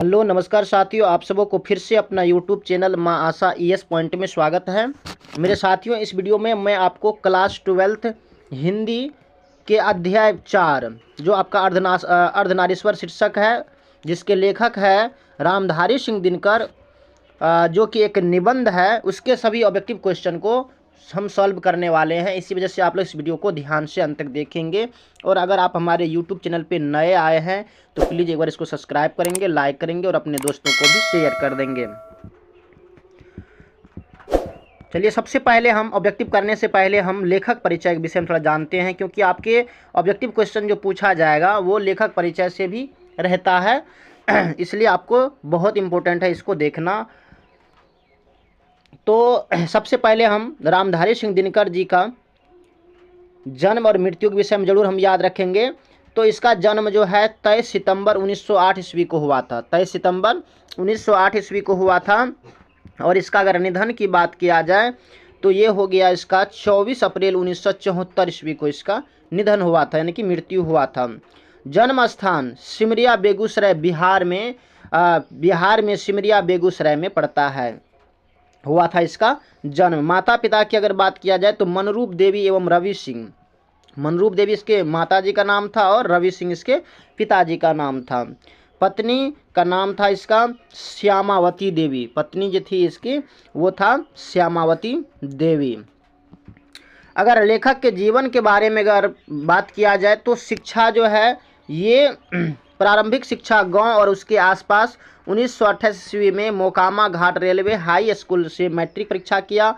Hello नमस्कार साथियों, आप सबों को फिर से अपना यूट्यूब चैनल माँ आशा ईएस पॉइंट में स्वागत है। मेरे साथियों, इस वीडियो में मैं आपको क्लास 12th हिंदी के अध्याय 4 जो आपका अर्धनारीश्वर शीर्षक है, जिसके लेखक है रामधारी सिंह दिनकर, जो कि एक निबंध है, उसके सभी ऑब्जेक्टिव क्वेश्चन को हम सॉल्व करने वाले हैं। इसी वजह से आप लोग इस वीडियो को ध्यान से अंत तक देखेंगे। और अगर आप हमारे यूट्यूब चैनल पे नए आए हैं तो प्लीज़ एक बार इसको सब्सक्राइब करेंगे, लाइक करेंगे और अपने दोस्तों को भी शेयर कर देंगे। चलिए, सबसे पहले हम ऑब्जेक्टिव करने से पहले हम लेखक परिचय के विषय में थोड़ा जानते हैं, क्योंकि आपके ऑब्जेक्टिव क्वेश्चन जो पूछा जाएगा वो लेखक परिचय से भी रहता है। इसलिए आपको बहुत इम्पोर्टेंट है इसको देखना। तो सबसे पहले हम रामधारी सिंह दिनकर जी का जन्म और मृत्यु के विषय में ज़रूर हम याद रखेंगे। तो इसका जन्म जो है 23 सितंबर 1908 ईस्वी को हुआ था। 23 सितंबर 1908 ईस्वी को हुआ था। और इसका अगर निधन की बात किया जाए तो ये हो गया इसका 24 अप्रैल 1974 ईस्वी को इसका निधन हुआ था, यानी कि मृत्यु हुआ था। जन्म स्थान सिमरिया बेगूसराय बिहार में सिमरिया बेगूसराय में पड़ता है, हुआ था इसका जन्म। माता पिता की अगर बात किया जाए तो मनरूप देवी एवं रवि सिंह। मनरूप देवी इसके माताजी का नाम था और रवि सिंह इसके पिताजी का नाम था। पत्नी का नाम था इसका श्यामावती देवी। पत्नी जो थी इसकी वो था श्यामावती देवी। अगर लेखक के जीवन के बारे में अगर बात किया जाए तो शिक्षा जो है ये प्रारंभिक शिक्षा गांव और उसके आसपास 1928 ईस्वी में मोकामा घाट रेलवे हाई स्कूल से मैट्रिक परीक्षा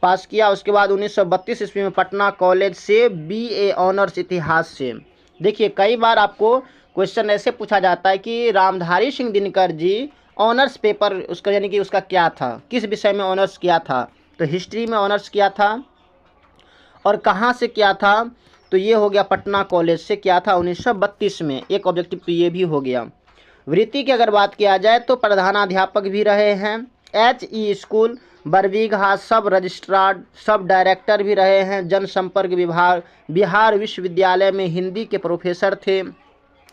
पास किया। उसके बाद 1932 ईस्वी में पटना कॉलेज से बीए ऑनर्स इतिहास से। देखिए, कई बार आपको क्वेश्चन ऐसे पूछा जाता है कि रामधारी सिंह दिनकर जी ऑनर्स पेपर उसका यानी कि उसका क्या था, किस विषय में ऑनर्स किया था। तो हिस्ट्री में ऑनर्स किया था। और कहाँ से किया था, तो ये हो गया पटना कॉलेज से किया था 1932 में। एक ऑब्जेक्टिव तो ये भी हो गया। वृत्ति की अगर बात किया जाए तो प्रधानाध्यापक भी रहे हैं। HE स्कूल बरबीघा सब रजिस्ट्रार सब डायरेक्टर भी रहे हैं। जनसंपर्क विभाग बिहार विश्वविद्यालय में हिंदी के प्रोफेसर थे।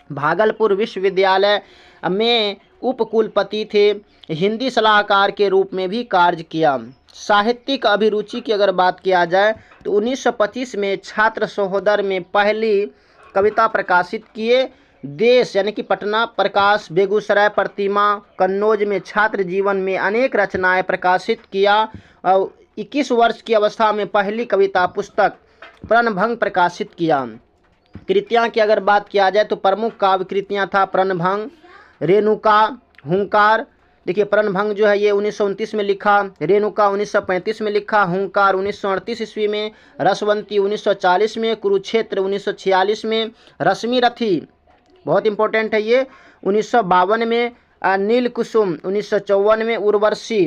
भागलपुर विश्वविद्यालय में उपकुलपति थे। हिंदी सलाहकार के रूप में भी कार्य किया। साहित्यिक अभिरुचि की अगर बात किया जाए तो 1925 में छात्र सहोदर में पहली कविता प्रकाशित किए। देश यानी कि पटना प्रकाश बेगूसराय प्रतिमा कन्नौज में छात्र जीवन में अनेक रचनाएं प्रकाशित किया। और 21 वर्ष की अवस्था में पहली कविता पुस्तक प्रणभंग प्रकाशित किया। कृतियाँ की अगर बात किया जाए तो प्रमुख काव्य कृतियाँ था प्रणभंग, रेणुका, हुंकार। देखिए, प्रणभंग जो है ये 1929 में लिखा, रेणुका 1935 में लिखा, हुंकार 1938 ईस्वी में, रसवंती 1940 में, कुरुक्षेत्र 1946 में, रश्मि रथी बहुत इंपॉर्टेंट है ये 1952 में, नील कुसुम 1954 में, उर्वशी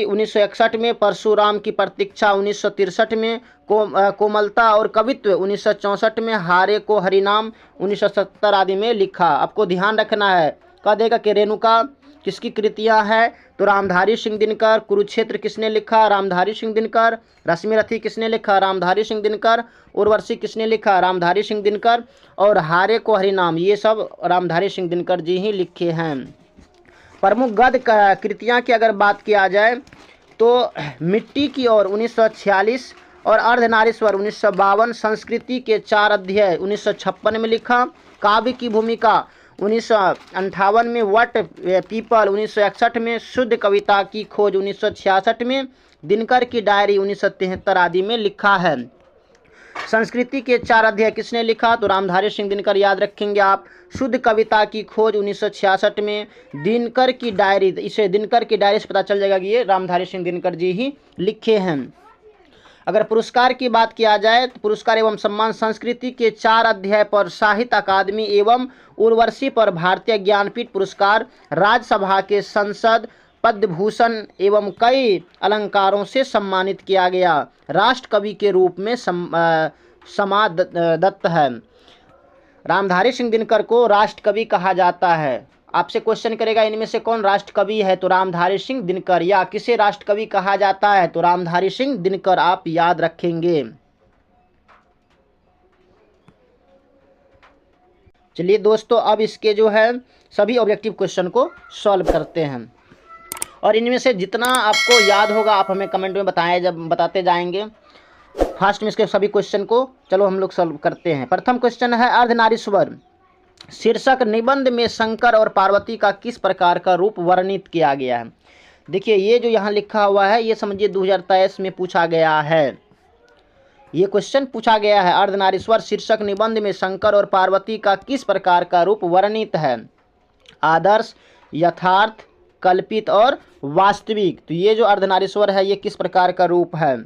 1961 में, परशुराम की प्रतीक्षा 1963 में, कोमलता और कवित्व 1964 में, हारे को हरिनाम 1970 आदि में लिखा। आपको ध्यान रखना है, कह देगा कि रेणुका किसकी कृतियां हैं, तो रामधारी सिंह दिनकर। कुरुक्षेत्र किसने लिखा, रामधारी सिंह दिनकर। रश्मि रथी किसने लिखा, रामधारी सिंह दिनकर। उर्वशी किसने लिखा, रामधारी सिंह दिनकर। और हारे को हरिनाम ये सब रामधारी सिंह दिनकर जी ही लिखे हैं। प्रमुख गद्य कृतियाँ की अगर बात किया जाए तो मिट्टी की ओर 1946 और अर्धनारीश्वर 1952, संस्कृति के 4 अध्याय 1956 में लिखा। काव्य की भूमिका 1958 में, वट पीपल 1961 में, शुद्ध कविता की खोज 1966 में, दिनकर की डायरी 1973 आदि में लिखा है। संस्कृति के 4 अध्याय किसने लिखा, तो रामधारी सिंह दिनकर याद रखेंगे आप। शुद्ध कविता की खोज 1966 में, दिनकर की डायरी, इसे दिनकर की डायरी से पता चल जाएगा कि ये रामधारी सिंह दिनकर जी ही लिखे हैं। अगर पुरस्कार की बात किया जाए तो पुरस्कार एवं सम्मान संस्कृति के 4 अध्याय पर साहित्य अकादमी एवं उर्वशी पर भारतीय ज्ञानपीठ पुरस्कार, राज्यसभा के संसद पद्म भूषण एवं कई अलंकारों से सम्मानित किया गया। राष्ट्र कवि के रूप में समादत्त है। रामधारी सिंह दिनकर को राष्ट्र कवि कहा जाता है। आपसे क्वेश्चन करेगा इनमें से कौन राष्ट्र कवि है, तो रामधारी सिंह दिनकर। या किसे राष्ट्र कवि कहा जाता है, तो रामधारी सिंह दिनकर आप याद रखेंगे। चलिए दोस्तों, अब इसके जो है सभी ऑब्जेक्टिव क्वेश्चन को सॉल्व करते हैं। और इनमें से जितना आपको याद होगा आप हमें कमेंट में बताते जाएंगे। फास्ट में इसके सभी क्वेश्चन को चलो हम लोग सॉल्व करते हैं। प्रथम क्वेश्चन है, अर्धनारीश्वर शीर्षक निबंध में शंकर और पार्वती का किस प्रकार का रूप वर्णित किया गया है। देखिए ये जो यहाँ लिखा हुआ है ये समझिए 2023 में पूछा गया है, ये क्वेश्चन पूछा गया है। अर्धनारीश्वर शीर्षक निबंध में शंकर और पार्वती का किस प्रकार का रूप वर्णित है, आदर्श, यथार्थ, कल्पित और वास्तविक। तो ये जो अर्धनारीश्वर है ये किस प्रकार का रूप है,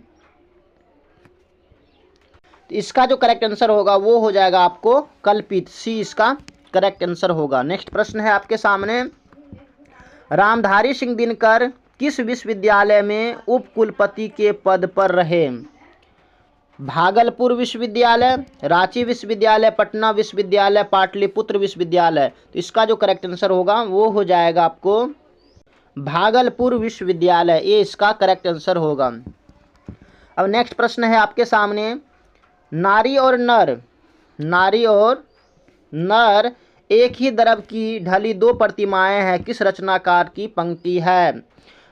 तो इसका जो करेक्ट आंसर होगा वो हो जाएगा आपको कल्पित, सी इसका करेक्ट आंसर होगा। नेक्स्ट प्रश्न है आपके सामने, रामधारी सिंह दिनकर किस विश्वविद्यालय में उप कुलपति के पद पर रहे, भागलपुर विश्वविद्यालय, रांची विश्वविद्यालय, पटना विश्वविद्यालय, पाटलिपुत्र विश्वविद्यालय। तो इसका जो करेक्ट आंसर होगा वो हो जाएगा आपको भागलपुर विश्वविद्यालय, ये इसका करेक्ट आंसर होगा। अब नेक्स्ट प्रश्न है आपके सामने, नारी और नर एक ही द्रव की ढली दो प्रतिमाएं हैं, किस रचनाकार की पंक्ति है,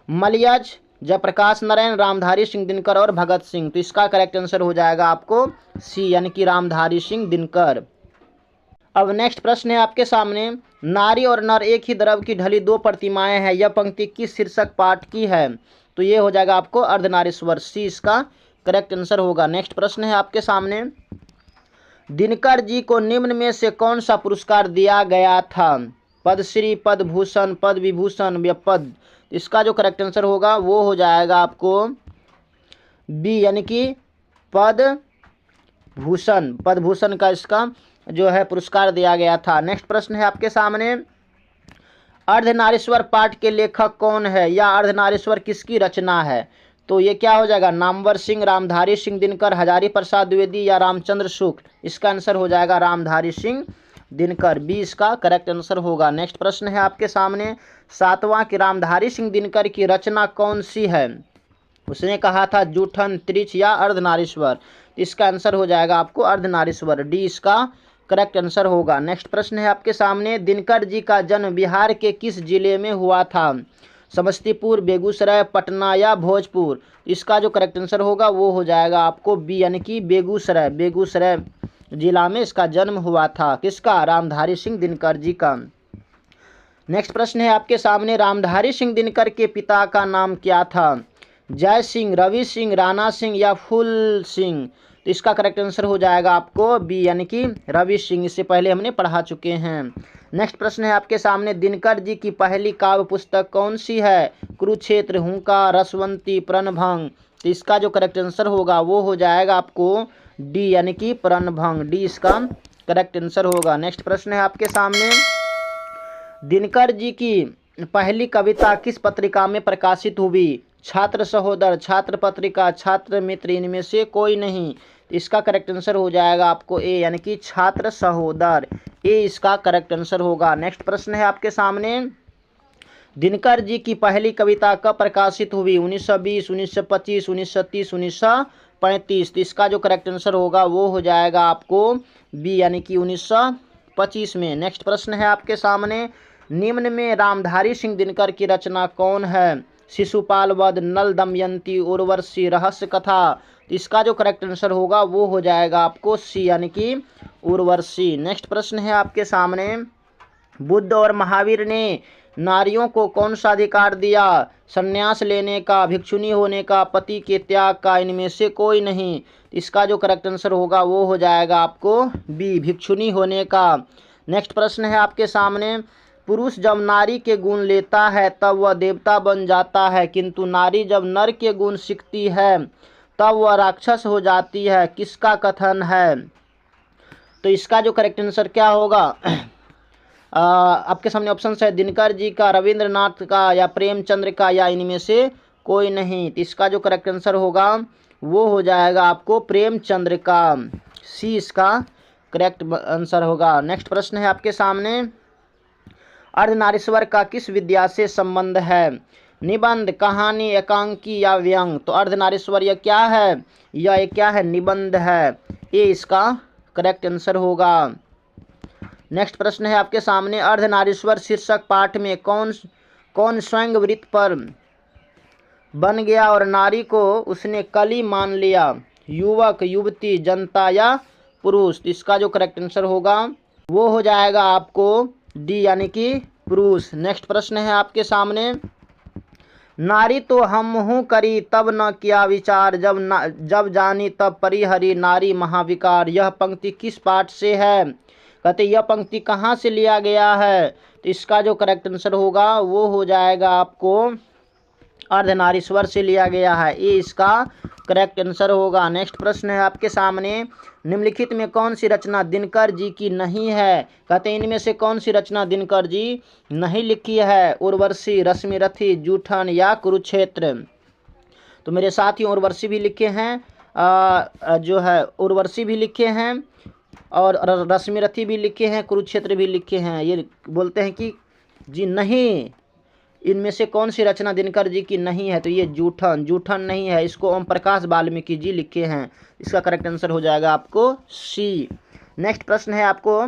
मलयज, जयप्रकाश नारायण, रामधारी सिंह दिनकर और भगत सिंह। तो इसका करेक्ट आंसर हो जाएगा आपको सी यानी कि रामधारी सिंह दिनकर। अब नेक्स्ट प्रश्न है आपके सामने, नारी और नर एक ही द्रव की ढली दो प्रतिमाएं हैं, यह पंक्ति किस शीर्षक पाठ की है। तो ये हो जाएगा आपको अर्धनारीश्वर, सी इसका करेक्ट आंसर होगा। नेक्स्ट प्रश्न है आपके सामने, दिनकर जी को निम्न में से कौन सा पुरस्कार दिया गया था, पद्मश्री, पद्म भूषण, पद्म विभूषण या पद्म। इसका जो करेक्ट आंसर होगा वो हो जाएगा आपको बी यानी कि पद्म भूषण का इसका जो है पुरस्कार दिया गया था। नेक्स्ट प्रश्न है आपके सामने, अर्धनारीश्वर पाठ के लेखक कौन है या अर्धनारीश्वर किसकी रचना है। तो ये क्या हो जाएगा, नामवर सिंह, रामधारी सिंह दिनकर, हजारी प्रसाद द्विवेदी या रामचंद्र शुक्ल। इसका आंसर हो जाएगा रामधारी सिंह दिनकर, बी इसका करेक्ट आंसर होगा। नेक्स्ट प्रश्न है आपके सामने, सातवां कि रामधारी सिंह दिनकर की रचना कौन सी है, उसने कहा था जूठन, त्रिच या अर्धनारीश्वर। इसका आंसर हो जाएगा आपको अर्धनारीश्वर, डी इसका करेक्ट आंसर होगा। नेक्स्ट प्रश्न है आपके सामने, दिनकर जी का जन्म बिहार के किस जिले में हुआ था, समस्तीपुर, बेगूसराय, पटना या भोजपुर। इसका जो करेक्ट आंसर होगा वो हो जाएगा आपको बी यानी कि बेगूसराय जिला में इसका जन्म हुआ था, किसका, रामधारी सिंह दिनकर जी का। नेक्स्ट प्रश्न है आपके सामने, रामधारी सिंह दिनकर के पिता का नाम क्या था, जय सिंह, रवि सिंह, राणा सिंह या फूल सिंह। तो इसका करेक्ट आंसर हो जाएगा आपको बी यानी कि रवि सिंह, इससे पहले हमने पढ़ा चुके हैं। नेक्स्ट प्रश्न है आपके सामने, दिनकर जी की पहली काव्य पुस्तक कौन सी है, कुरुक्षेत्र, हुंकार, रसवंती, प्रणभंग। तो इसका जो करेक्ट आंसर होगा वो हो जाएगा आपको डी यानी कि प्रणभंग, डी इसका करेक्ट आंसर होगा। नेक्स्ट प्रश्न है आपके सामने, दिनकर जी की पहली कविता किस पत्रिका में प्रकाशित हुई, छात्र सहोदर, छात्र पत्रिका, छात्र मित्र, इनमें से कोई नहीं। इसका करेक्ट आंसर हो जाएगा आपको ए यानी कि छात्र सहोदर, ए इसका करेक्ट आंसर होगा। नेक्स्ट प्रश्न है आपके सामने, दिनकर जी की पहली कविता कब प्रकाशित हुई, 1920, 1925, 1930, 1935। तो इसका जो करेक्ट आंसर होगा वो हो जाएगा आपको बी यानी कि 1925 में। नेक्स्ट प्रश्न है आपके सामने, निम्न में रामधारी सिंह दिनकर की रचना कौन है, शिशुपाल वध, नल दमयंती, उर्वशी, रहस्य कथा। इसका जो करेक्ट आंसर होगा वो हो जाएगा आपको सी यानी कि उर्वशी। नेक्स्ट प्रश्न है आपके सामने, बुद्ध और महावीर ने नारियों को कौन सा अधिकार दिया, संन्यास लेने का, भिक्षुनी होने का, पति के त्याग का, इनमें से कोई नहीं। इसका जो करेक्ट आंसर होगा वो हो जाएगा आपको बी, भिक्षुनी होने का। नेक्स्ट प्रश्न है आपके सामने, पुरुष जब नारी के गुण लेता है तब वह देवता बन जाता है, किंतु नारी जब नर के गुण सीखती है तब वह राक्षस हो जाती है, किसका कथन है। तो इसका जो करेक्ट आंसर क्या होगा, आपके सामने ऑप्शन है दिनकर जी का, रविंद्रनाथ का या प्रेमचंद्र का या इनमें से कोई नहीं। तो इसका जो करेक्ट आंसर होगा वो हो जाएगा आपको प्रेमचंद्र का, सी इसका करेक्ट आंसर होगा। नेक्स्ट प्रश्न है आपके सामने, अर्धनारीश्वर का किस विद्या से संबंध है, निबंध, कहानी, एकांकी या व्यंग। तो अर्धनारीश्वर यह क्या है, यह क्या है, निबंध है, ये इसका करेक्ट आंसर होगा। नेक्स्ट प्रश्न है आपके सामने, अर्धनारीश्वर शीर्षक पाठ में कौन स्वयं वृत्त पर बन गया और नारी को उसने कली मान लिया? युवक, युवती, जनता या पुरुष? तो इसका जो करेक्ट आंसर होगा वो हो जाएगा आपको डी यानी कि पुरुष। नेक्स्ट प्रश्न है आपके सामने, नारी तो हमहू करी तब न किया विचार, जब जानी तब परिहरी नारी महाविकार। यह पंक्ति किस पाठ से है? कहते यह पंक्ति कहाँ से लिया गया है? तो इसका जो करेक्ट आंसर होगा वो हो जाएगा आपको अर्धनारीश्वर से लिया गया है, ये इसका करेक्ट आंसर होगा। नेक्स्ट प्रश्न है आपके सामने, निम्नलिखित में कौन सी रचना दिनकर जी की नहीं है? कहते हैं इनमें से कौन सी रचना दिनकर जी नहीं लिखी है? उर्वशी, रश्मिरथी, जूठन या कुरुक्षेत्र? तो मेरे साथियों उर्वशी भी लिखे हैं, जो है उर्वशी भी लिखे हैं और रश्मिरथी भी लिखे हैं, कुरुक्षेत्र भी लिखे हैं। ये बोलते हैं कि जी नहीं, इनमें से कौन सी रचना दिनकर जी की नहीं है? तो ये जूठन नहीं है, इसको ओम प्रकाश वाल्मीकि जी लिखे हैं। इसका करेक्ट आंसर हो जाएगा आपको सी। नेक्स्ट प्रश्न है आपको,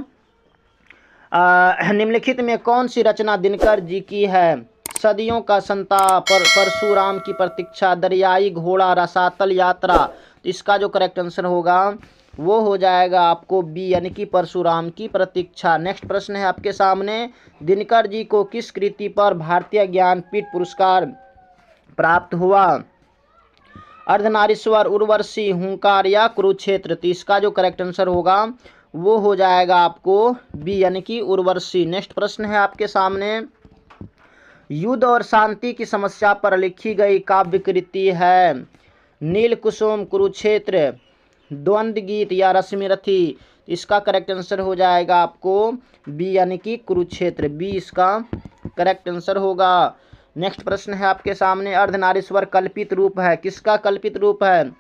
निम्नलिखित में कौन सी रचना दिनकर जी की है? सदियों का संताप, परशुराम की प्रतीक्षा, दरियाई घोड़ा, रसातल यात्रा? तो इसका जो करेक्ट आंसर होगा वो हो जाएगा आपको बी यानी कि परशुराम की प्रतीक्षा। नेक्स्ट प्रश्न है आपके सामने, दिनकर जी को किस कृति पर भारतीय ज्ञानपीठ पुरस्कार प्राप्त हुआ? अर्धनारीश्वर, उर्वशी, हुंकार या कुरुक्षेत्र? तो इसका जो करेक्ट आंसर होगा वो हो जाएगा आपको बी यानी कि उर्वशी। नेक्स्ट प्रश्न है आपके सामने, युद्ध और शांति की समस्या पर लिखी गई काव्य कृति है? नील कुसुम, कुरुक्षेत्र, द्वंद्व गीत या रश्मिरथी? इसका करेक्ट आंसर हो जाएगा आपको बी यानी कि कुरुक्षेत्र, बी इसका करेक्ट आंसर होगा। नेक्स्ट प्रश्न है आपके सामने, अर्धनारीश्वर कल्पित रूप है? किसका कल्पित रूप है?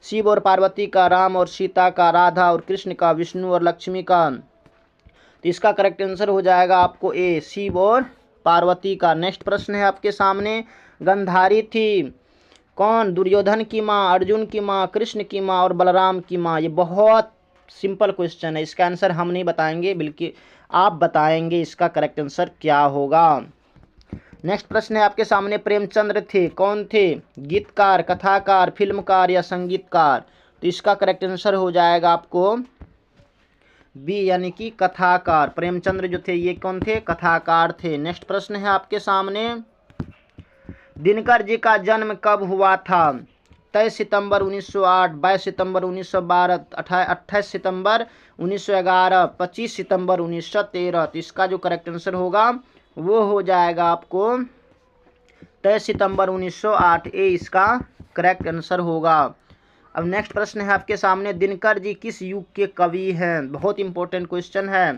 शिव और पार्वती का, राम और सीता का, राधा और कृष्ण का, विष्णु और लक्ष्मी का? तो इसका करेक्ट आंसर हो जाएगा आपको ए, शिव और पार्वती का। नेक्स्ट प्रश्न है आपके सामने, गांधारी थी कौन? दुर्योधन की माँ, अर्जुन की माँ, कृष्ण की माँ और बलराम की माँ? ये बहुत सिंपल क्वेश्चन है, इसका आंसर हम नहीं बताएंगे बल्कि आप बताएंगे इसका करेक्ट आंसर क्या होगा। नेक्स्ट प्रश्न है आपके सामने, प्रेमचंद्र थे कौन थे? गीतकार, कथाकार, फिल्मकार या संगीतकार? तो इसका करेक्ट आंसर हो जाएगा आपको बी यानी कि कथाकार। प्रेमचंद्र जो थे ये कौन थे? कथाकार थे। नेक्स्ट प्रश्न है आपके सामने, दिनकर जी का जन्म कब हुआ था? 23 सितंबर 1908, 22 सितंबर 1912, 28 सितंबर 1911, 25 सितंबर 1913? तो इसका जो करेक्ट आंसर होगा वो हो जाएगा आपको 23 सितंबर 1908, ए इसका करेक्ट आंसर होगा। अब नेक्स्ट प्रश्न है आपके सामने, दिनकर जी किस युग के कवि हैं? बहुत इंपॉर्टेंट क्वेश्चन है।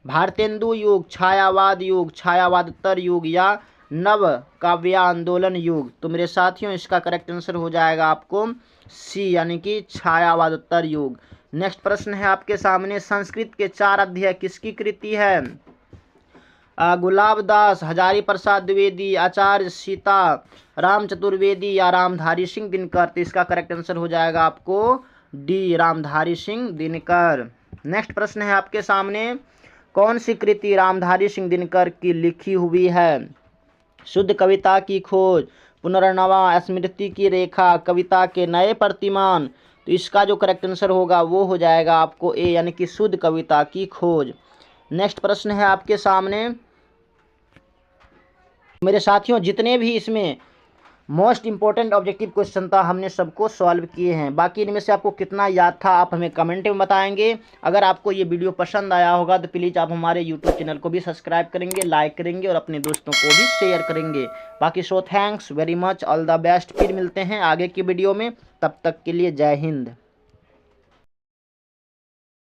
भारतेंदु युग, छायावाद युग, छायावादोत्तर युग या नव काव्य आंदोलन युग? तो मेरे साथियों इसका करेक्ट आंसर हो जाएगा आपको सी यानी कि छायावादोत्तर युग। नेक्स्ट प्रश्न है आपके सामने, संस्कृत के 4 अध्याय किसकी कृति है? गुलाब दास, हजारी प्रसाद द्विवेदी, आचार्य सीता राम चतुर्वेदी या रामधारी सिंह दिनकर? तो इसका करेक्ट आंसर हो जाएगा आपको डी, रामधारी सिंह दिनकर। नेक्स्ट प्रश्न है आपके सामने, कौन सी कृति रामधारी सिंह दिनकर की लिखी हुई है? शुद्ध कविता की खोज, पुनर्नवा, स्मृति की रेखा, कविता के नए प्रतिमान? तो इसका जो करेक्ट आंसर होगा वो हो जाएगा आपको ए यानी कि शुद्ध कविता की खोज। नेक्स्ट प्रश्न है आपके सामने, मेरे साथियों जितने भी इसमें मोस्ट इंपॉर्टेंट ऑब्जेक्टिव क्वेश्चन था हमने सबको सॉल्व किए हैं। बाकी इनमें से आपको कितना याद था आप हमें कमेंट में बताएंगे। अगर आपको ये वीडियो पसंद आया होगा तो प्लीज़ आप हमारे यूट्यूब चैनल को भी सब्सक्राइब करेंगे, लाइक करेंगे और अपने दोस्तों को भी शेयर करेंगे। बाकी thanks very much, all the best. फिर मिलते हैं आगे की वीडियो में, तब तक के लिए जय हिंद।